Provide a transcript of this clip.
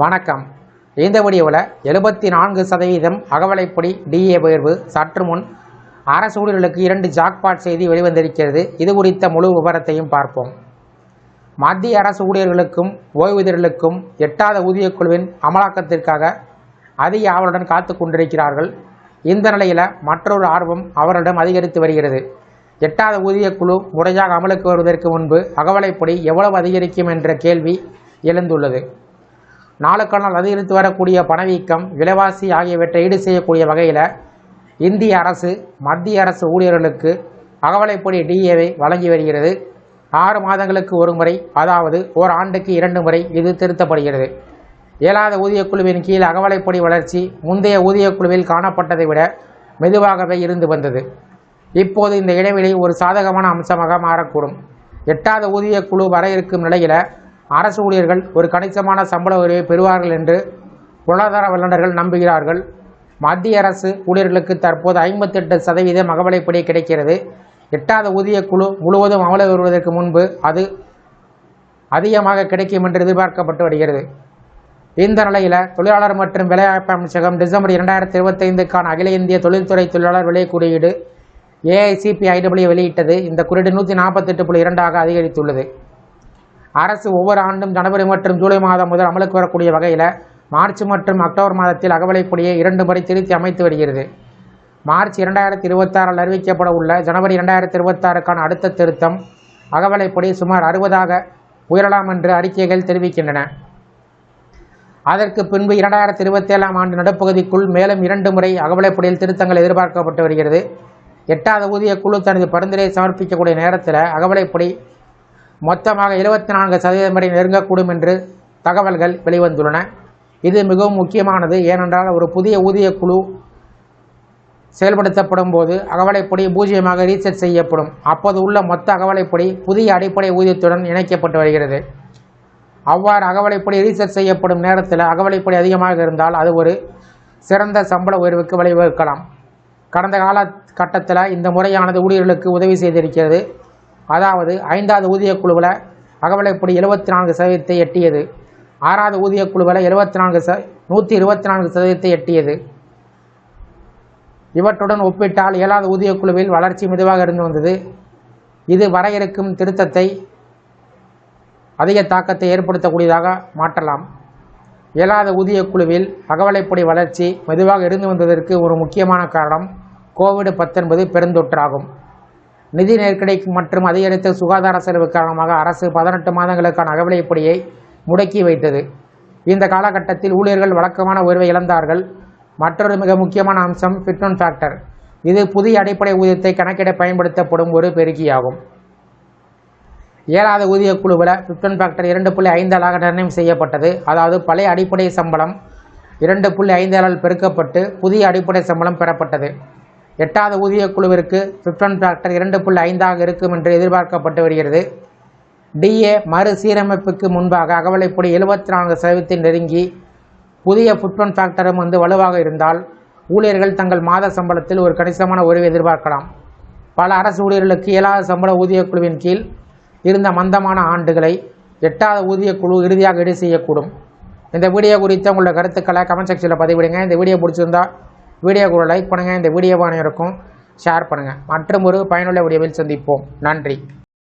வணக்கம். இந்த வீடியோவில் 74% அகவலைப்படி டிஏ உயர்வு. சற்று முன் அரசு ஊழியர்களுக்கு 2 ஜாக்பாட் செய்தி வெளிவந்திருக்கிறது. இது குறித்த முழு விவரத்தையும் பார்ப்போம். மத்திய அரசு ஊழியர்களுக்கும் ஓய்வூதியர்களுக்கும் 8வது ஊதியக்குழுவின் அமலாக்கத்திற்காக அதிக ஆவலுடன் காத்து கொண்டிருக்கிறார்கள். இந்த நிலையில் மற்றொரு ஆர்வம் அவரிடம் அதிகரித்து வருகிறது. 8வது ஊதியக்குழு முறையாக அமலுக்கு வருவதற்கு முன்பு அகவலைப்படி எவ்வளவு அதிகரிக்கும் என்ற கேள்வி எழுந்துள்ளது. நாளுக்கு நாள் அதிகரித்து வரக்கூடிய பணவீக்கம், விலைவாசி ஆகியவற்றை ஈடு செய்யக்கூடிய வகையில் இந்திய அரசு மத்திய அரசு ஊழியர்களுக்கு அகவலைப்படி டிஏவை வழங்கி வருகிறது. 6 மாதங்களுக்கு ஒரு முறை, அதாவது ஓர் ஆண்டுக்கு 2 முறை இது திருத்தப்படுகிறது. 7வது ஊதியக்குழுவின் கீழ் அகவலைப்படி வளர்ச்சி முந்தைய ஊதியக்குழுவில் காணப்பட்டதை விட மெதுவாகவே இருந்து வந்தது. இப்போது இந்த இடைவெளி ஒரு சாதகமான அம்சமாக மாறக்கூடும். 8வது ஊதியக்குழு வர இருக்கும் நிலையில் அரசு ஊழியர்கள் ஒரு கணிசமான சம்பள உயர்வை பெறுவார்கள் என்று பொருளாதார வல்லுநர்கள் நம்புகிறார்கள். மத்திய அரசு ஊழியர்களுக்கு தற்போது 58% அகவலைப்படி கிடைக்கிறது. 8வது ஊதியக்குழு முழுவதும் அமலுக்கு வருவதற்கு முன்பு அது அதிகமாக கிடைக்கும் என்று எதிர்பார்க்கப்பட்டு வருகிறது. இந்த நிலையில் தொழிலாளர் மற்றும் வேலைவாய்ப்பு அமைச்சகம் டிசம்பர் 2025க்கான அகில இந்திய தொழில்துறை தொழிலாளர் விலை குறியீடு AICPIW வெளியிட்டது. இந்த குறியீடு 148.2 அதிகரித்துள்ளது. அரசு ஒவ்வொரு ஆண்டும் ஜனவரி மற்றும் ஜூலை மாதம் முதல் அமலுக்கு வரக்கூடிய வகையில் மார்ச் மற்றும் அக்டோபர் மாதத்தில் அகவலைப்படியை 2 முறை திருத்தி அமைத்து வருகிறது. மார்ச் 2026 அறிவிக்கப்பட உள்ள ஜனவரி 2026க்கான அடுத்த திருத்தம் அகவலைப்படி சுமார் 60 உயரலாம் என்று அறிக்கைகள் தெரிவிக்கின்றன. அதற்கு பின்பு 2027 ஆண்டு நடுப்பகுதிக்குள் மேலும் 2 முறை அகவலைப்படியில் திருத்தங்கள் எதிர்பார்க்கப்பட்டு வருகிறது. 8வது ஊதியக்குழு தனது பரிந்துரையை சமர்ப்பிக்கக்கூடிய நேரத்தில் அகவலைப்படி மொத்தமாக 74% வரை நெருங்கக்கூடும் என்று தகவல்கள் வெளிவந்துள்ளன. இது மிகவும் முக்கியமானது. ஏனென்றால் ஒரு புதிய ஊதியக்குழு செயல்படுத்தப்படும் போது அகவலைப்படி 0 ரீசெட் செய்யப்படும். அப்போது உள்ள மொத்த அகவலைப்படி புதிய அடிப்படை ஊதியத்துடன் இணைக்கப்பட்டு வருகிறது. அவ்வாறு அகவலைப்படி ரீசெட் செய்யப்படும் நேரத்தில் அகவலைப்படி அதிகமாக இருந்தால் அது ஒரு சிறந்த சம்பள உயர்வுக்கு வழிவகுக்கலாம். கடந்த காலகட்டத்தில் இந்த முறையானது ஊழியர்களுக்கு உதவி செய்திருக்கிறது. அதாவது 5வது ஊதியக்குழுவில் அகவலைப்படி 74% எட்டியது. 6வது ஊதியக்குழுவில் 124% எட்டியது. இவற்றுடன் ஒப்பிட்டால் 7வது ஊதியக்குழுவில் வளர்ச்சி மெதுவாக இருந்து வந்தது. இது வர இருக்கும் திருத்தத்தை அதிக தாக்கத்தை ஏற்படுத்தக்கூடியதாக மாற்றலாம். 7வது ஊதியக்குழுவில் அகவலைப்படி வளர்ச்சி மெதுவாக இருந்து வந்ததற்கு ஒரு முக்கியமான காரணம் COVID-19 பெருந்தொற்றாகும். நிதி நெருக்கடி மற்றும் அதிகரித்த சுகாதார செலவு காரணமாக அரசு 18 மாதங்களுக்கான அகவலைப்படியை முடக்கி வைத்தது. இந்த காலகட்டத்தில் ஊழியர்கள் வழக்கமான உயர்வை இழந்தார்கள். மற்றொரு மிக முக்கியமான அம்சம் ஃபிட்மென்ட் ஃபேக்டர். இது புதிய அடிப்படை ஊதியத்தை கணக்கிட பயன்படுத்தப்படும் ஒரு பெருக்கியாகும். 7வது ஊதியக்குழுவில் ஃபிட்மென்ட் ஃபேக்டர் 2.5 நிர்ணயம் செய்யப்பட்டது. அதாவது பழைய அடிப்படை சம்பளம் 2.5 பெருக்கப்பட்டு புதிய அடிப்படை சம்பளம் பெறப்பட்டது. 8வது ஊதியக்குழுவிற்கு ஃபிட்மென்ட் ஃபேக்டர் 2.5 இருக்கும் என்று எதிர்பார்க்கப்பட்டு வருகிறது. டிஏ மறுசீரமைப்புக்கு முன்பாக அகவலைப்படி 74% நெருங்கி புதிய ஃபிட்மென்ட் ஃபேக்டரும் வலுவாக இருந்தால் ஊழியர்கள் தங்கள் மாத சம்பளத்தில் ஒரு கணிசமான உயர்வை எதிர்பார்க்கலாம். பல அரசு ஊழியர்களுக்கு 7வது சம்பள ஊதியக்குழுவின் கீழ் இருந்த மந்தமான ஆண்டுகளை 8வது ஊதியக்குழு இறுதியாக ஈடு செய்யக்கூடும். இந்த வீடியோ குறித்த உங்களோட கருத்துக்களை கமெண்ட் செக்ஷனில் பதிவிடுங்க. இந்த வீடியோ பிடிச்சிருந்தா வீடியோ கூட லைக் பண்ணுங்கள். இந்த வீடியோவை அனைவருக்கும் ஷேர் பண்ணுங்கள். மற்றும் ஒரு பயனுள்ள வீடியோவில் சந்திப்போம். நன்றி.